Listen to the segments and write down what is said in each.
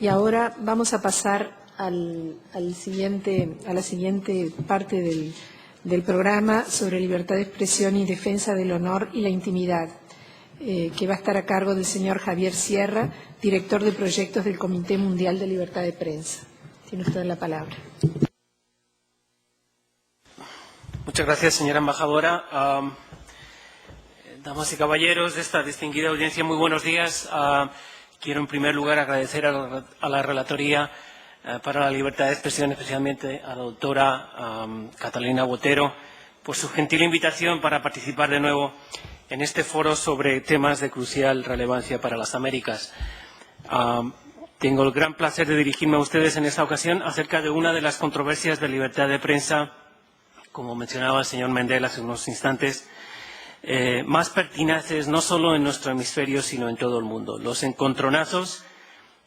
Y ahora vamos a pasar a la siguiente parte del programa sobre libertad de expresión y defensa del honor y la intimidad, que va a estar a cargo del señor Javier Sierra, director de proyectos del Comité Mundial de Libertad de Prensa. Tiene usted la palabra. Muchas gracias, señora embajadora. Damas y caballeros de esta distinguida audiencia, muy buenos días. Quiero, en primer lugar, agradecer a la Relatoría para la Libertad de Expresión, especialmente a la doctora Catalina Botero, por su gentil invitación para participar de nuevo en este foro sobre temas de crucial relevancia para las Américas. Tengo el gran placer de dirigirme a ustedes en esta ocasión acerca de una de las controversias de libertad de prensa, como mencionaba el señor Mendel hace unos instantes, más pertinaces no solo en nuestro hemisferio, sino en todo el mundo. Los encontronazos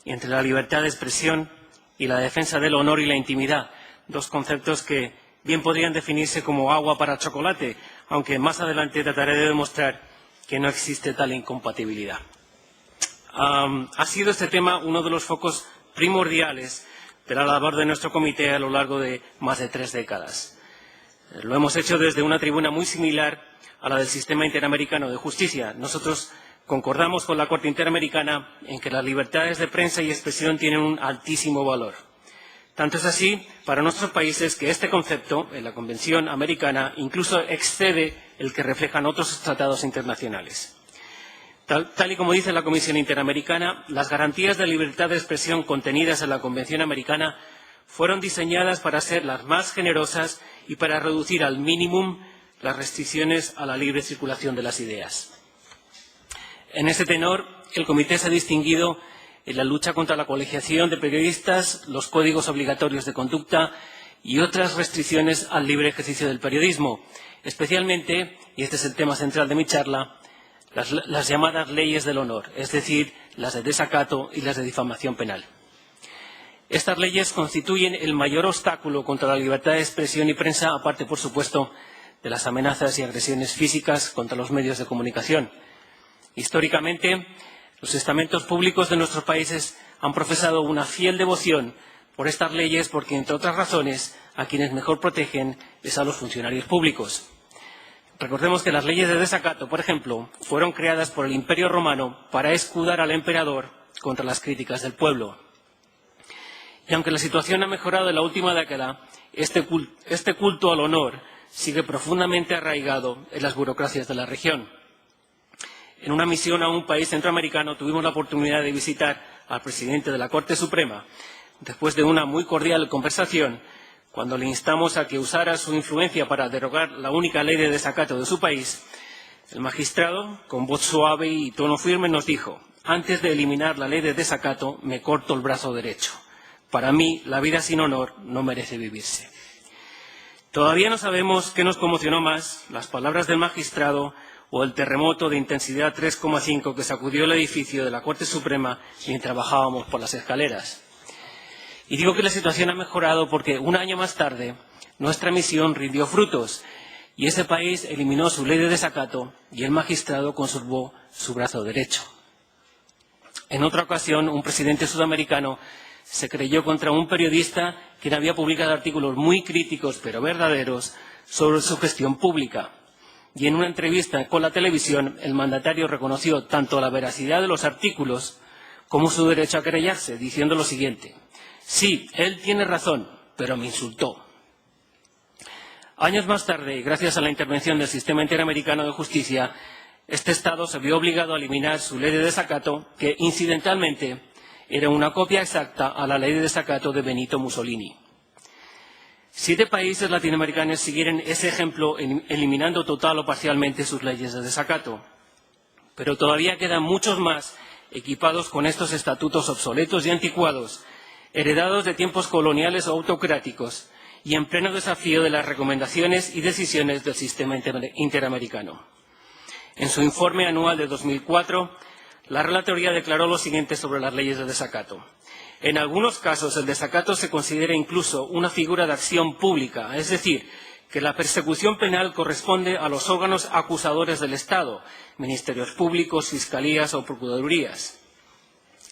entre la libertad de expresión y la defensa del honor y la intimidad, dos conceptos que bien podrían definirse como agua para chocolate, aunque más adelante trataré de demostrar que no existe tal incompatibilidad. Ha sido este tema uno de los focos primordiales de la labor de nuestro comité a lo largo de más de 3 décadas. Lo hemos hecho desde una tribuna muy similar a la del Sistema Interamericano de Justicia. Nosotros concordamos con la Corte Interamericana en que las libertades de prensa y expresión tienen un altísimo valor. Tanto es así para nuestros países que este concepto, en la Convención Americana, incluso excede el que reflejan otros tratados internacionales. Tal y como dice la Comisión Interamericana, las garantías de libertad de expresión contenidas en la Convención Americana fueron diseñadas para ser las más generosas y para reducir al mínimo las restricciones a la libre circulación de las ideas. En este tenor, el Comité se ha distinguido en la lucha contra la colegiación de periodistas, los códigos obligatorios de conducta y otras restricciones al libre ejercicio del periodismo, especialmente, y este es el tema central de mi charla, las llamadas leyes del honor, es decir, las de desacato y las de difamación penal. Estas leyes constituyen el mayor obstáculo contra la libertad de expresión y prensa, aparte, por supuesto, de las amenazas y agresiones físicas contra los medios de comunicación. Históricamente, los estamentos públicos de nuestros países han profesado una fiel devoción por estas leyes porque, entre otras razones, a quienes mejor protegen es a los funcionarios públicos. Recordemos que las leyes de desacato, por ejemplo, fueron creadas por el Imperio Romano para escudar al emperador contra las críticas del pueblo. Y aunque la situación ha mejorado en la última década, este culto al honor sigue profundamente arraigado en las burocracias de la región. En una misión a un país centroamericano tuvimos la oportunidad de visitar al presidente de la Corte Suprema. Después de una muy cordial conversación, cuando le instamos a que usara su influencia para derogar la única ley de desacato de su país, el magistrado, con voz suave y tono firme, nos dijo: antes de eliminar la ley de desacato, me corto el brazo derecho. Para mí, la vida sin honor no merece vivirse. Todavía no sabemos qué nos conmocionó más, las palabras del magistrado o el terremoto de intensidad 3,5 que sacudió el edificio de la Corte Suprema mientras bajábamos por las escaleras. Y digo que la situación ha mejorado porque un año más tarde nuestra misión rindió frutos y ese país eliminó su ley de desacato y el magistrado conservó su brazo derecho. En otra ocasión, un presidente sudamericano se creyó contra un periodista quien había publicado artículos muy críticos pero verdaderos sobre su gestión pública. Y en una entrevista con la televisión, el mandatario reconoció tanto la veracidad de los artículos como su derecho a querellarse, diciendo lo siguiente: sí, él tiene razón, pero me insultó. Años más tarde, gracias a la intervención del Sistema Interamericano de Justicia, este Estado se vio obligado a eliminar su ley de desacato, que incidentalmente era una copia exacta a la ley de desacato de Benito Mussolini. 7 países latinoamericanos siguieron ese ejemplo eliminando total o parcialmente sus leyes de desacato. Pero todavía quedan muchos más equipados con estos estatutos obsoletos y anticuados, heredados de tiempos coloniales o autocráticos y en pleno desafío de las recomendaciones y decisiones del Sistema Interamericano. En su informe anual de 2004, la Relatoría declaró lo siguiente sobre las leyes de desacato. En algunos casos, el desacato se considera incluso una figura de acción pública, es decir, que la persecución penal corresponde a los órganos acusadores del Estado, ministerios públicos, fiscalías o procuradurías.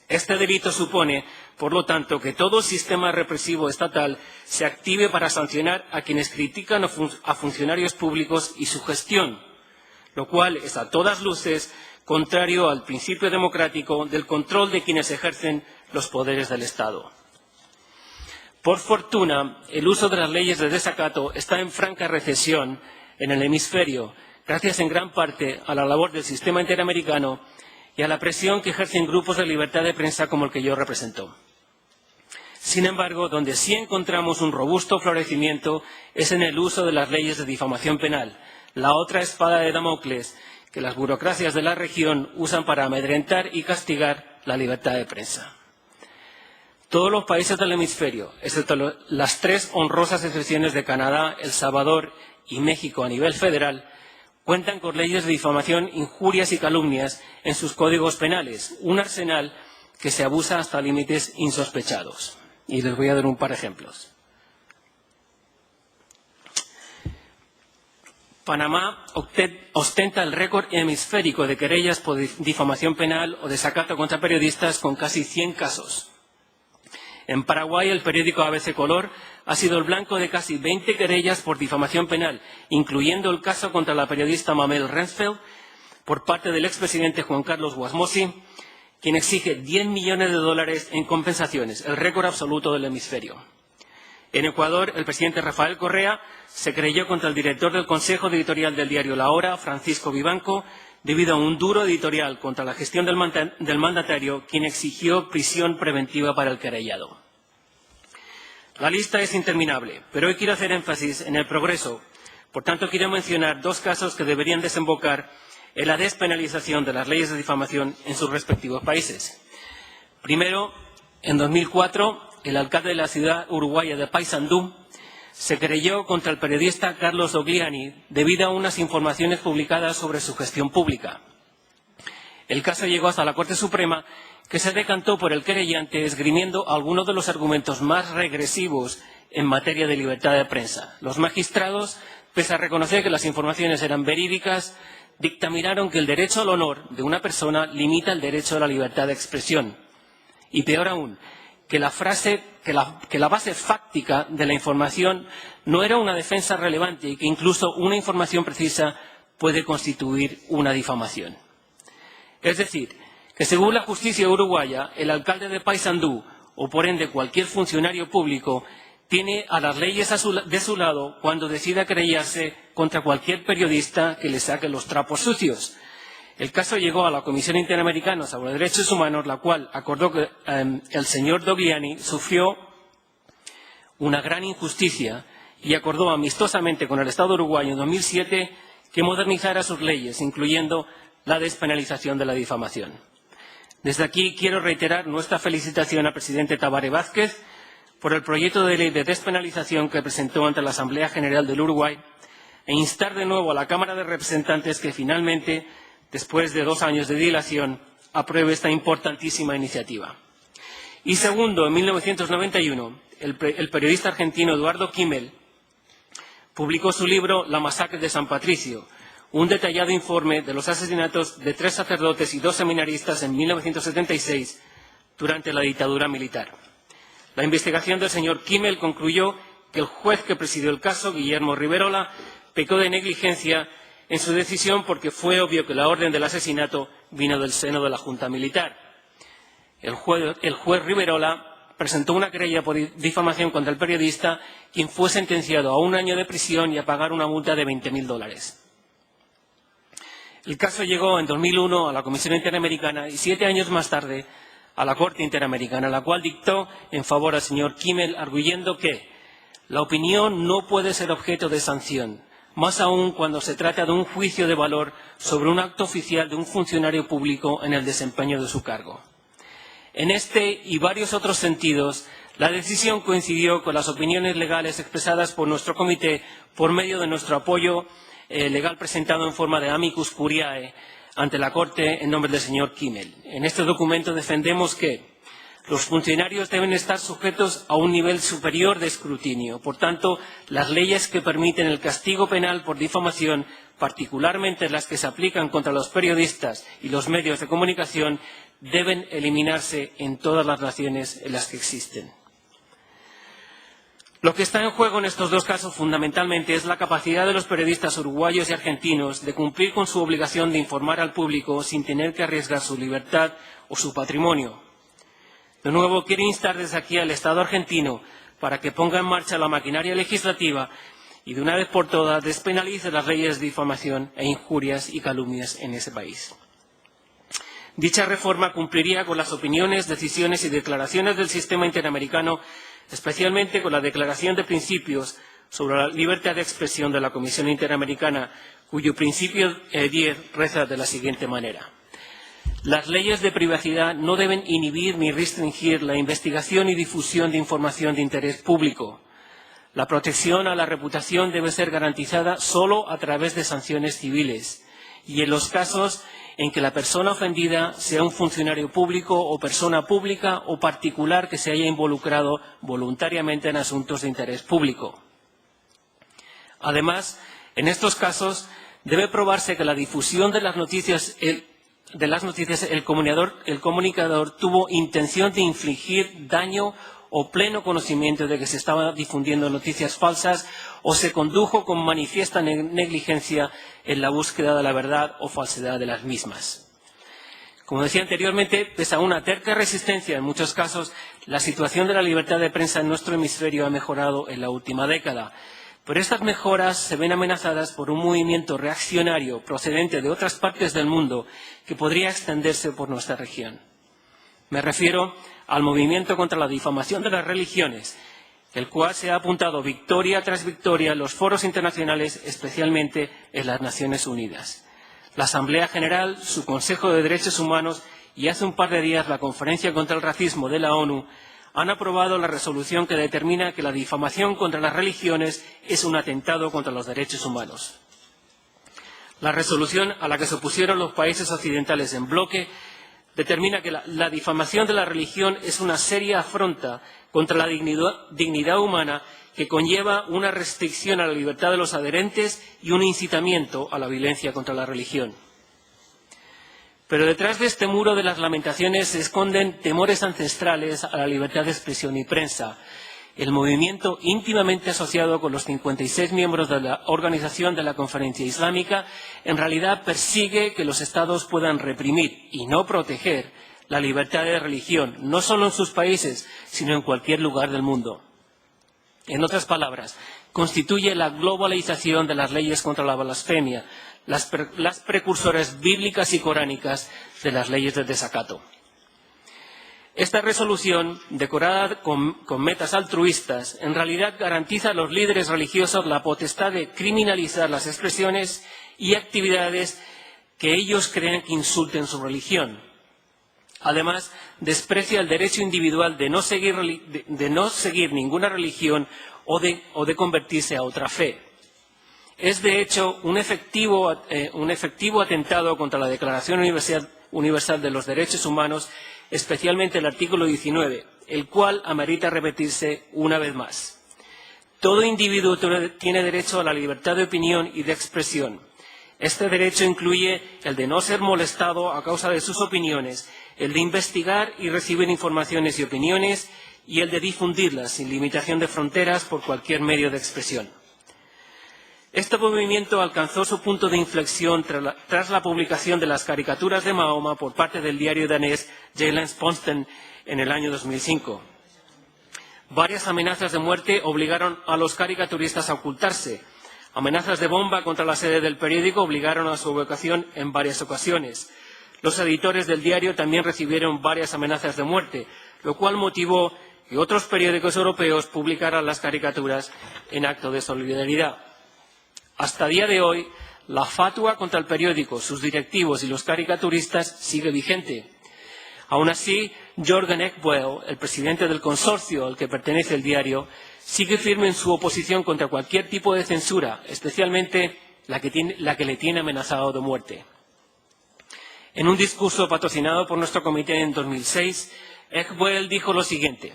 Este delito supone, por lo tanto, que todo el sistema represivo estatal se active para sancionar a quienes critican a funcionarios públicos y su gestión, lo cual es a todas luces contrario al principio democrático del control de quienes ejercen los poderes del Estado. Por fortuna, el uso de las leyes de desacato está en franca recesión en el hemisferio, gracias en gran parte a la labor del sistema interamericano y a la presión que ejercen grupos de libertad de prensa como el que yo represento. Sin embargo, donde sí encontramos un robusto florecimiento es en el uso de las leyes de difamación penal, la otra espada de Damocles que las burocracias de la región usan para amedrentar y castigar la libertad de prensa. Todos los países del hemisferio, excepto las 3 honrosas excepciones de Canadá, El Salvador y México a nivel federal, cuentan con leyes de difamación, injurias y calumnias en sus códigos penales, un arsenal que se abusa hasta límites insospechados. Y les voy a dar un par de ejemplos. Panamá ostenta el récord hemisférico de querellas por difamación penal o desacato contra periodistas con casi 100 casos. En Paraguay, el periódico ABC Color ha sido el blanco de casi 20 querellas por difamación penal, incluyendo el caso contra la periodista Mamel Rensfeldt por parte del expresidente Juan Carlos Guasmosi, quien exige $10 millones en compensaciones, el récord absoluto del hemisferio. En Ecuador, el presidente Rafael Correa se querelló contra el director del Consejo Editorial del diario La Hora, Francisco Vivanco, debido a un duro editorial contra la gestión del mandatario, quien exigió prisión preventiva para el querellado. La lista es interminable, pero hoy quiero hacer énfasis en el progreso. Por tanto, quiero mencionar 2 casos que deberían desembocar en la despenalización de las leyes de difamación en sus respectivos países. Primero, en 2004, el alcalde de la ciudad uruguaya de Paysandú se querelló contra el periodista Carlos Dogliani debido a unas informaciones publicadas sobre su gestión pública. El caso llegó hasta la Corte Suprema, que se decantó por el querellante esgrimiendo algunos de los argumentos más regresivos en materia de libertad de prensa. Los magistrados, pese a reconocer que las informaciones eran verídicas, dictaminaron que el derecho al honor de una persona limita el derecho a la libertad de expresión. Y peor aún, que la base fáctica de la información no era una defensa relevante y que incluso una información precisa puede constituir una difamación. Es decir, que según la justicia uruguaya, el alcalde de Paysandú, o por ende cualquier funcionario público, tiene a las leyes de su lado cuando decida querellarse contra cualquier periodista que le saque los trapos sucios. El caso llegó a la Comisión Interamericana sobre Derechos Humanos, la cual acordó que el señor Dogliani sufrió una gran injusticia y acordó amistosamente con el Estado uruguayo en 2007 que modernizara sus leyes, incluyendo la despenalización de la difamación. Desde aquí quiero reiterar nuestra felicitación al presidente Tabaré Vázquez por el proyecto de ley de despenalización que presentó ante la Asamblea General del Uruguay e instar de nuevo a la Cámara de Representantes que finalmente, después de 2 años de dilación, apruebe esta importantísima iniciativa. Y segundo, en 1991, el periodista argentino Eduardo Kimmel publicó su libro La masacre de San Patricio, un detallado informe de los asesinatos de 3 sacerdotes y 2 seminaristas en 1976 durante la dictadura militar. La investigación del señor Kimmel concluyó que el juez que presidió el caso, Guillermo Riverola, pecó de negligencia en su decisión porque fue obvio que la orden del asesinato vino del seno de la Junta Militar. El juez Riverola presentó una querella por difamación contra el periodista, quien fue sentenciado a 1 año de prisión y a pagar una multa de $20.000. El caso llegó en 2001 a la Comisión Interamericana y 7 años más tarde a la Corte Interamericana, la cual dictó en favor al señor Kimmel, arguyendo que la opinión no puede ser objeto de sanción, más aún cuando se trata de un juicio de valor sobre un acto oficial de un funcionario público en el desempeño de su cargo. En este y varios otros sentidos, la decisión coincidió con las opiniones legales expresadas por nuestro comité por medio de nuestro apoyo legal presentado en forma de amicus curiae ante la Corte en nombre del señor Kimmel. En este documento defendemos que los funcionarios deben estar sujetos a un nivel superior de escrutinio. Por tanto, las leyes que permiten el castigo penal por difamación, particularmente las que se aplican contra los periodistas y los medios de comunicación, deben eliminarse en todas las naciones en las que existen. Lo que está en juego en estos dos casos fundamentalmente es la capacidad de los periodistas uruguayos y argentinos de cumplir con su obligación de informar al público sin tener que arriesgar su libertad o su patrimonio. De nuevo, quiero instar desde aquí al Estado argentino para que ponga en marcha la maquinaria legislativa y de una vez por todas despenalice las leyes de difamación e injurias y calumnias en ese país. Dicha reforma cumpliría con las opiniones, decisiones y declaraciones del sistema interamericano, especialmente con la Declaración de Principios sobre la Libertad de Expresión de la Comisión Interamericana, cuyo principio 10 reza de la siguiente manera. Las leyes de privacidad no deben inhibir ni restringir la investigación y difusión de información de interés público. La protección a la reputación debe ser garantizada solo a través de sanciones civiles y en los casos en que la persona ofendida sea un funcionario público o persona pública o particular que se haya involucrado voluntariamente en asuntos de interés público. Además, en estos casos debe probarse que la difusión de las noticias, el comunicador tuvo intención de infligir daño o pleno conocimiento de que se estaban difundiendo noticias falsas o se condujo con manifiesta negligencia en la búsqueda de la verdad o falsedad de las mismas. Como decía anteriormente, pese a una terca resistencia en muchos casos, la situación de la libertad de prensa en nuestro hemisferio ha mejorado en la última década. Pero estas mejoras se ven amenazadas por un movimiento reaccionario procedente de otras partes del mundo que podría extenderse por nuestra región. Me refiero al movimiento contra la difamación de las religiones, el cual se ha apuntado victoria tras victoria en los foros internacionales, especialmente en las Naciones Unidas. La Asamblea General, su Consejo de Derechos Humanos y hace un par de días la Conferencia contra el Racismo de la ONU han aprobado la resolución que determina que la difamación contra las religiones es un atentado contra los derechos humanos. La resolución a la que se opusieron los países occidentales en bloque determina que la difamación de la religión es una seria afrenta contra la dignidad humana que conlleva una restricción a la libertad de los adherentes y un incitamiento a la violencia contra la religión. Pero detrás de este muro de las lamentaciones se esconden temores ancestrales a la libertad de expresión y prensa. El movimiento íntimamente asociado con los 56 miembros de la Organización de la Conferencia Islámica en realidad persigue que los Estados puedan reprimir y no proteger la libertad de religión, no solo en sus países, sino en cualquier lugar del mundo. En otras palabras, constituye la globalización de las leyes contra la blasfemia, las precursoras bíblicas y coránicas de las leyes de desacato. Esta resolución, decorada con metas altruistas, en realidad garantiza a los líderes religiosos la potestad de criminalizar las expresiones y actividades que ellos crean que insulten su religión. Además, desprecia el derecho individual de no seguir ninguna religión o de convertirse a otra fe. Es, de hecho, un efectivo atentado contra la Declaración Universal de los Derechos Humanos, especialmente el artículo 19, el cual amerita repetirse una vez más. Todo individuo tiene derecho a la libertad de opinión y de expresión. Este derecho incluye el de no ser molestado a causa de sus opiniones, el de investigar y recibir informaciones y opiniones y el de difundirlas sin limitación de fronteras por cualquier medio de expresión. Este movimiento alcanzó su punto de inflexión tras la publicación de las caricaturas de Mahoma por parte del diario danés Jyllands-Posten en el año 2005. Varias amenazas de muerte obligaron a los caricaturistas a ocultarse. Amenazas de bomba contra la sede del periódico obligaron a su evacuación en varias ocasiones. Los editores del diario también recibieron varias amenazas de muerte, lo cual motivó que otros periódicos europeos publicaran las caricaturas en acto de solidaridad. Hasta el día de hoy, la fatua contra el periódico, sus directivos y los caricaturistas sigue vigente. Aún así, Jørgen Ekboel, el presidente del consorcio al que pertenece el diario, sigue firme en su oposición contra cualquier tipo de censura, especialmente la que le tiene amenazado de muerte. En un discurso patrocinado por nuestro comité en 2006, Ekboel dijo lo siguiente: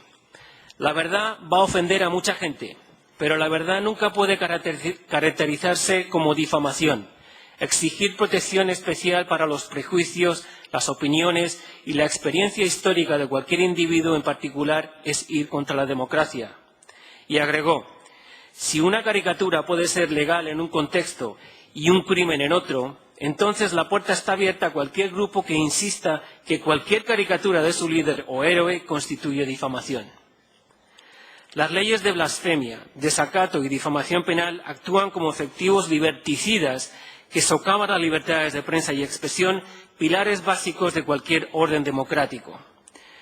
«La verdad va a ofender a mucha gente, pero la verdad nunca puede caracterizarse como difamación. Exigir protección especial para los prejuicios, las opiniones y la experiencia histórica de cualquier individuo en particular es ir contra la democracia. Y agregó, si una caricatura puede ser legal en un contexto y un crimen en otro, entonces la puerta está abierta a cualquier grupo que insista que cualquier caricatura de su líder o héroe constituye difamación. Las leyes de blasfemia, desacato y difamación penal actúan como efectivos liberticidas que socavan las libertades de prensa y expresión, pilares básicos de cualquier orden democrático.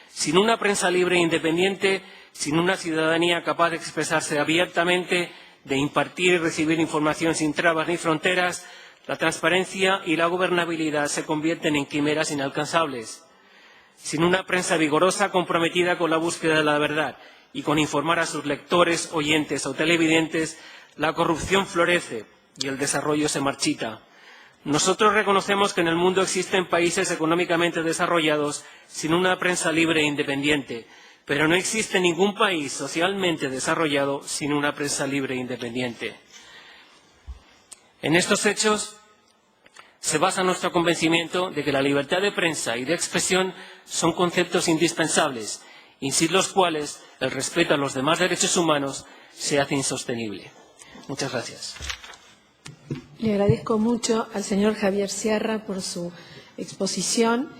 Sin una prensa libre e independiente, sin una ciudadanía capaz de expresarse abiertamente, de impartir y recibir información sin trabas ni fronteras, la transparencia y la gobernabilidad se convierten en quimeras inalcanzables. Sin una prensa vigorosa comprometida con la búsqueda de la verdad y con informar a sus lectores, oyentes o televidentes, la corrupción florece y el desarrollo se marchita. Nosotros reconocemos que en el mundo existen países económicamente desarrollados sin una prensa libre e independiente, pero no existe ningún país socialmente desarrollado sin una prensa libre e independiente. En estos hechos se basa nuestro convencimiento de que la libertad de prensa y de expresión son conceptos indispensables y sin los cuales el respeto a los demás derechos humanos se hace insostenible. Muchas gracias. Le agradezco mucho al señor Javier Sierra por su exposición.